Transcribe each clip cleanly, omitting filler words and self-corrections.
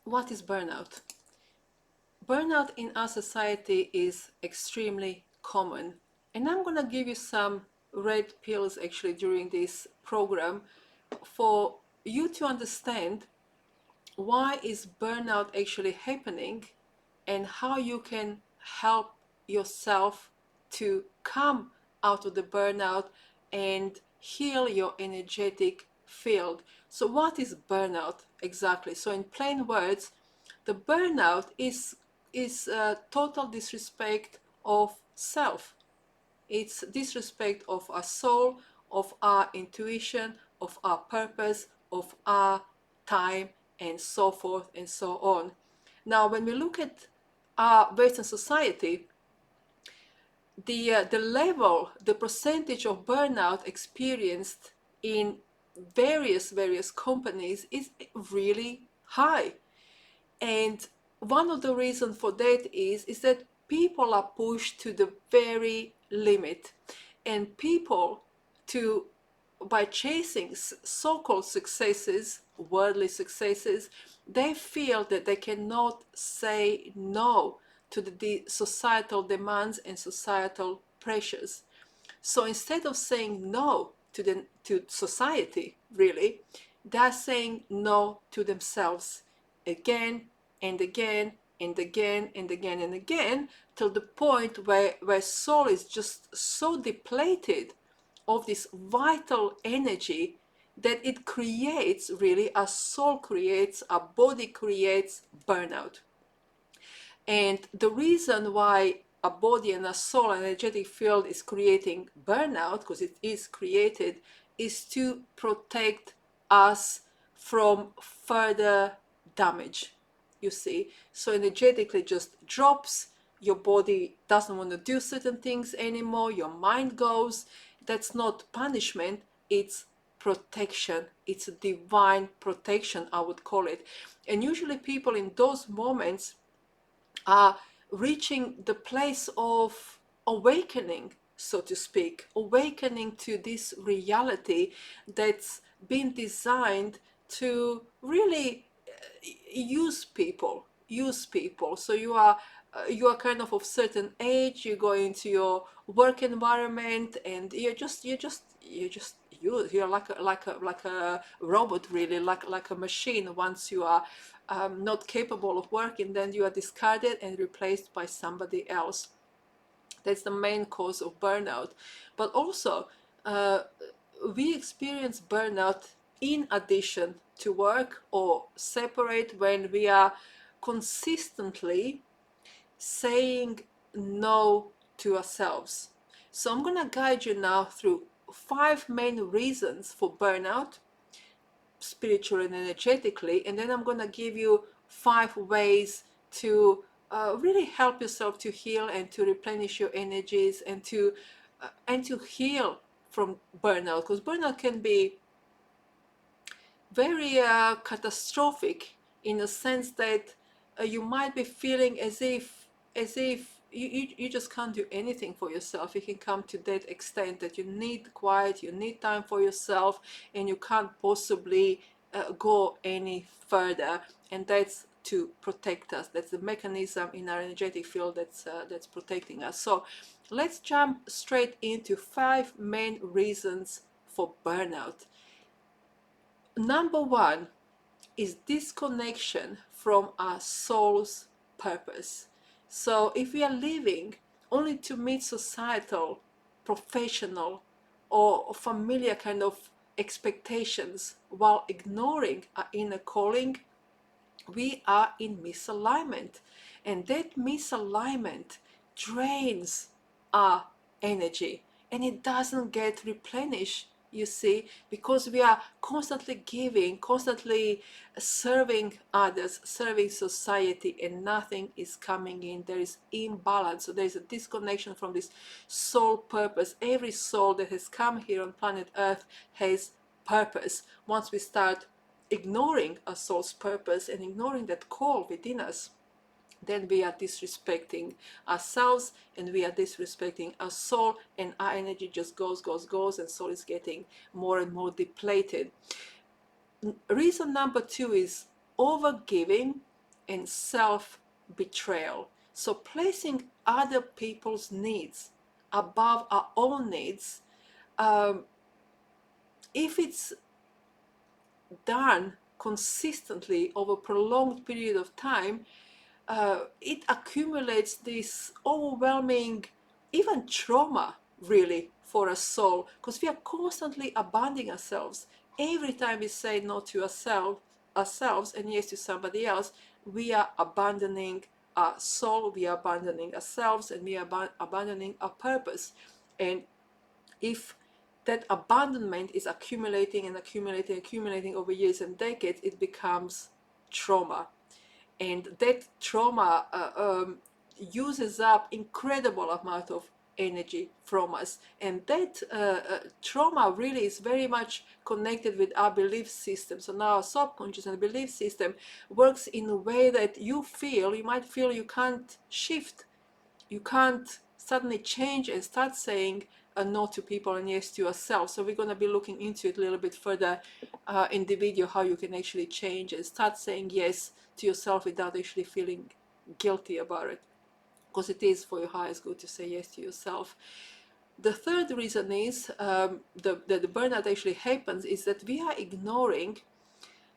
What is burnout? Burnout in our society is extremely common. And I'm going to give you some red pills actually during this program for you to understand why is burnout actually happening and how you can help yourself to come out of the burnout and heal your energetic field. So what is burnout exactly? So in plain words, the burnout is total disrespect of self. It's disrespect of our soul, of our intuition, of our purpose, of our time, and so forth and so on. Now, when we look at our Western society, the level, the percentage of burnout experienced in various companies is really high. And one of the reasons for that is that people are pushed to the very limit. And people, to by chasing so-called successes, worldly successes, they feel that they cannot say no to the societal demands and societal pressures. So instead of saying no to society, really, they're saying no to themselves again and again and again and again and again, till the point where soul is just so depleted of this vital energy that it creates, really, our soul creates, our body creates burnout. And the reason why a body and a soul energetic field is creating burnout, because it is created, is to protect us from further damage. You see, so energetically just drops. Your body doesn't want to do certain things anymore. Your mind goes. That's not punishment, it's protection. It's a divine protection, I would call it. And usually people in those moments are reaching the place of awakening, so to speak, awakening to this reality that's been designed to really use people. So you are kind of certain age, you go into your work environment, and you're like a robot, really, like a machine. Once you are not capable of working, then you are discarded and replaced by somebody else. That's the main cause of burnout. But also, uh, we experience burnout in addition to work or separate, when we are consistently saying no to ourselves. So I'm going to guide you now through 5 main reasons for burnout, spiritually and energetically, and then I'm going to give you 5 ways to really help yourself to heal and to replenish your energies, and to heal from burnout, because burnout can be very catastrophic, in the sense that you might be feeling as if you just can't do anything for yourself. You can come to that extent that you need quiet, you need time for yourself, and you can't possibly go any further. And that's to protect us. That's the mechanism in our energetic field that's protecting us. So let's jump straight into 5 main reasons for burnout. Number one is disconnection from our soul's purpose. So if we are living only to meet societal, professional, or familiar kind of expectations while ignoring our inner calling, we are in misalignment. And that misalignment drains our energy, and it doesn't get replenished, you see, because we are constantly giving, constantly serving others, serving society, and nothing is coming in. There is imbalance. So there is a disconnection from this soul purpose. Every soul that has come here on planet Earth has purpose. Once we start ignoring our soul's purpose and ignoring that call within us, then we are disrespecting ourselves, and we are disrespecting our soul, and our energy just goes, and soul is getting more and more depleted. Reason number two is overgiving and self-betrayal. So placing other people's needs above our own needs, if it's done consistently over a prolonged period of time, it accumulates this overwhelming, even trauma, really, for a soul, because we are constantly abandoning ourselves. Every time we say no to ourselves and yes to somebody else, we are abandoning our soul, we are abandoning ourselves, and we are abandoning our purpose. And if that abandonment is accumulating and accumulating over years and decades, it becomes trauma. And that trauma uses up incredible amount of energy from us. And that trauma really is very much connected with our belief system. So now our subconscious and belief system works in a way that you might feel you can't shift, you can't suddenly change and start saying no to people and yes to yourself. So we're going to be looking into it a little bit further in the video, how you can actually change and start saying yes to yourself without actually feeling guilty about it, because it is for your highest good to say yes to yourself. The third reason is that the burnout actually happens is that we are ignoring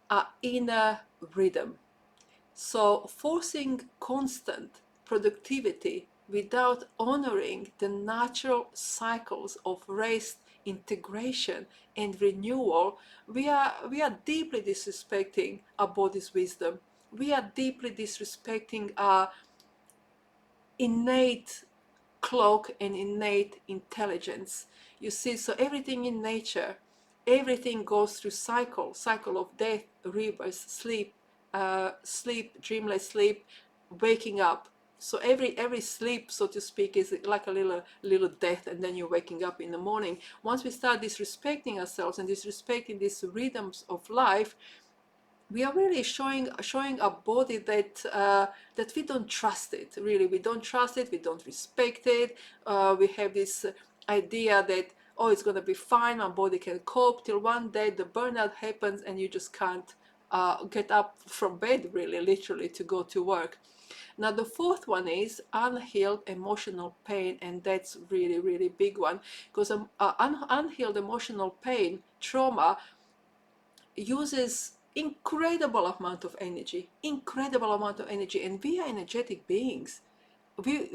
our inner rhythm. So forcing constant productivity without honoring the natural cycles of rest, integration, and renewal, we are deeply disrespecting our body's wisdom. We are deeply disrespecting our innate clock and innate intelligence. You see, so everything in nature, everything goes through cycle of death, rebirth, sleep, dreamless sleep, waking up. So every sleep, so to speak, is like a little death, and then you're waking up in the morning. Once we start disrespecting ourselves and disrespecting these rhythms of life, we are really showing a body that we don't trust it. Really, we don't trust it, we don't respect it. We have this idea that, oh, it's going to be fine, my body can cope, till one day the burnout happens and you just can't get up from bed, really, literally, to go to work. Now the fourth one is unhealed emotional pain, and that's really big one, because unhealed emotional pain, trauma, uses incredible amount of energy, and we are energetic beings. We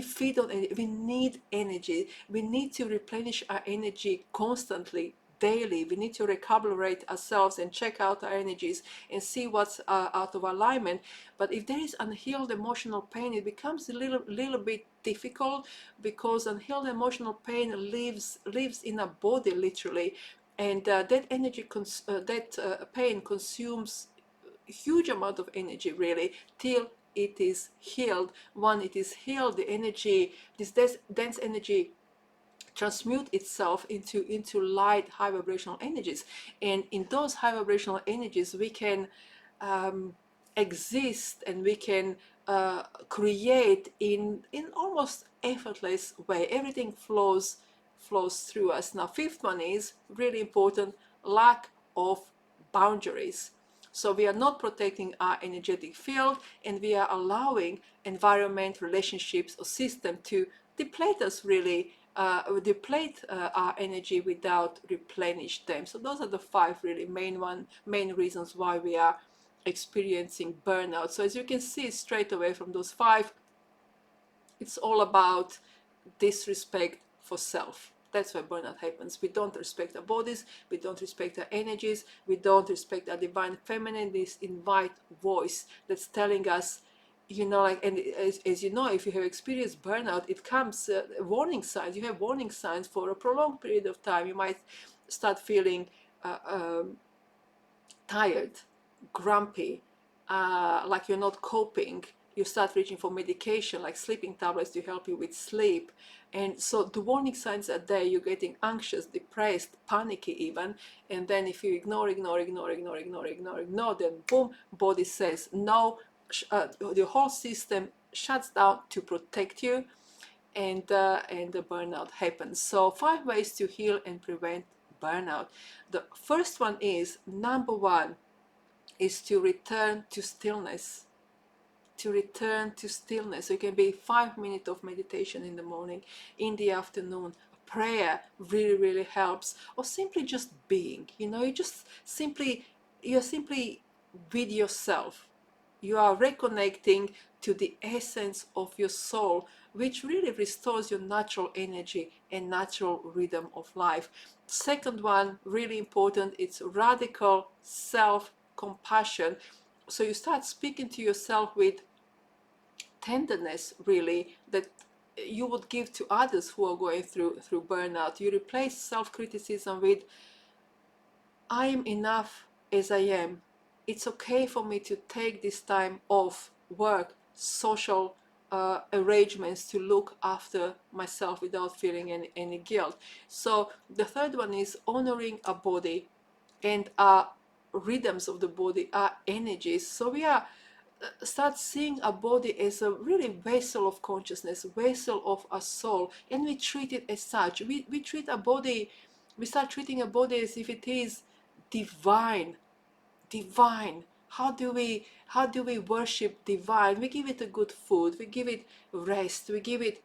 feed on it. We need energy. We need to replenish our energy constantly, daily. We need to recalibrate ourselves and check out our energies and see what's out of alignment. But if there is unhealed emotional pain, it becomes a little bit difficult, because unhealed emotional pain lives in a body, literally. And that pain consumes huge amount of energy, really, till it is healed. When it is healed, the energy, this dense energy, transmute itself into light, high vibrational energies. And in those high vibrational energies, we can exist, and we can create in almost effortless way. Everything flows through us. Now fifth one is really important: lack of boundaries. So we are not protecting our energetic field, and we are allowing environment, relationships, or system to deplete us, really, deplete our energy without replenish them. So those are the five really main reasons why we are experiencing burnout. So as you can see straight away from those five, it's all about disrespect for self. That's why burnout happens. We don't respect our bodies, we don't respect our energies, we don't respect our divine feminine, this invite voice that's telling us, like, and as you know, if you have experienced burnout, it comes warning signs. You have warning signs for a prolonged period of time. You might start feeling tired, grumpy, like you're not coping. You start reaching for medication like sleeping tablets to help you with sleep. And so the warning signs are there. You're getting anxious, depressed, panicky even. And then if you ignore, then boom, body says no. The whole system shuts down to protect you, and the burnout happens. So 5 ways to heal and prevent burnout. The first one is, number one, is to return to stillness. To return to stillness. So it can be 5 minutes of meditation in the morning, in the afternoon. Prayer really, really helps. Or simply just being. You're simply with yourself. You are reconnecting to the essence of your soul, which really restores your natural energy and natural rhythm of life. Second one, really important, it's radical self-compassion. So you start speaking to yourself with tenderness, really, that you would give to others who are going through burnout. You replace self-criticism with, I am enough as I am. It's okay for me to take this time off work, social arrangements, to look after myself without feeling any guilt. So the third one is honoring our body and our rhythms of the body, our energies. So we are start seeing our body as a really vessel of consciousness, vessel of our soul, and we treat it as such. We treat our body, we start treating our body as if it is divine. Divine. How do we worship divine? We give it a good food, we give it rest, we give it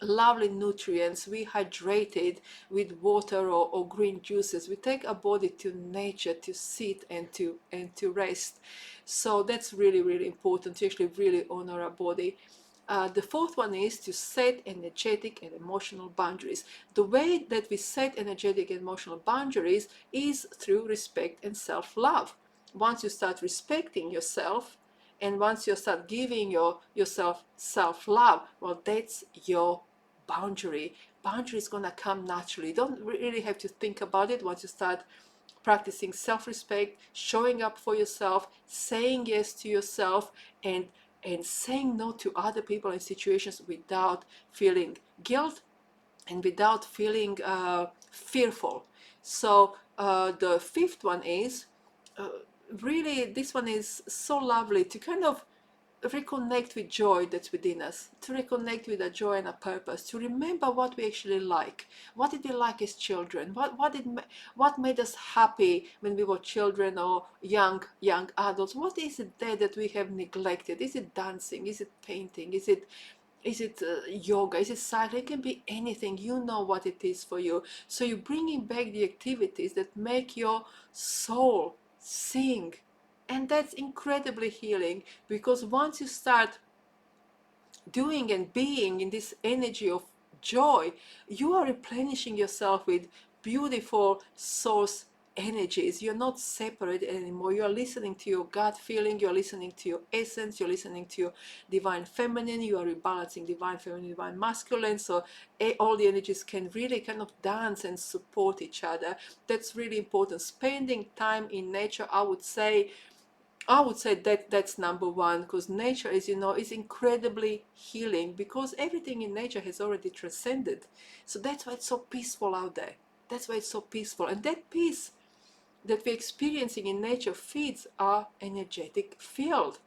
lovely nutrients, we hydrate it with water or green juices. We take our body to nature to sit and to rest. So that's really, really important, to actually really honor our body. The fourth one is to set energetic and emotional boundaries. The way that we set energetic and emotional boundaries is through respect and self-love. Once you start respecting yourself, and once you start giving yourself self-love, well, that's your boundary. Boundary is going to come naturally. You don't really have to think about it. Once you start practicing self-respect, showing up for yourself, saying yes to yourself, and saying no to other people and situations without feeling guilt and without feeling fearful. So the fifth one is really, this one is so lovely, to kind of reconnect with joy that's within us, to reconnect with a joy and a purpose, to remember what we actually like. What did we like as children? What made us happy when we were children or young adults? What is it there that we have neglected? Is it dancing? Is it painting? Is it yoga? Is it cycling? It can be anything. You know what it is for you. So you're bringing back the activities that make your soul sing. And that's incredibly healing, because once you start doing and being in this energy of joy, you are replenishing yourself with beautiful source energies. You're not separate anymore. You're listening to your gut feeling, you're listening to your essence, you're listening to your divine feminine, you are rebalancing divine feminine, divine masculine. So all the energies can really kind of dance and support each other. That's really important. Spending time in nature, I would say that that's number one, because nature, as you know, is incredibly healing, because everything in nature has already transcended. So that's why it's so peaceful out there. That's why it's so peaceful. And that peace that we're experiencing in nature feeds our energetic field.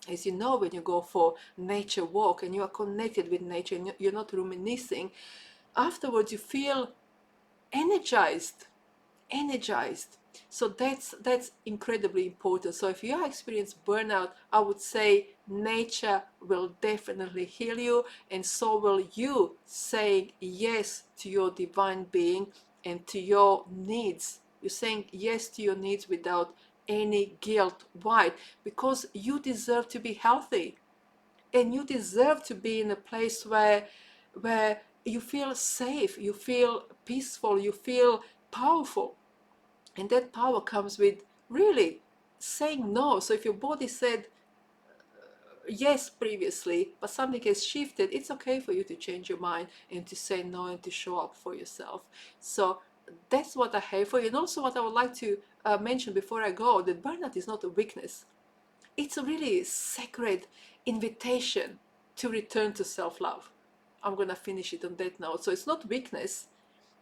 As you know, when you go for nature walk and you are connected with nature and you're not reminiscing, afterwards you feel energized. Energized. So that's incredibly important. So if you are experiencing burnout, I would say nature will definitely heal you, and so will you saying yes to your divine being and to your needs. You're saying yes to your needs without any guilt. Why? Because you deserve to be healthy, and you deserve to be in a place where you feel safe, you feel peaceful, you feel powerful. And that power comes with really saying no. So if your body said yes previously, but something has shifted, it's okay for you to change your mind and to say no and to show up for yourself. So that's what I have for you. And also what I would like to mention before I go, that burnout is not a weakness. It's a really sacred invitation to return to self-love. I'm going to finish it on that note. So it's not weakness,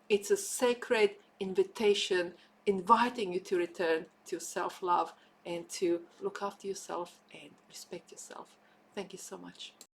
it's a sacred invitation inviting you to return to self-love and to look after yourself and respect yourself. Thank you so much.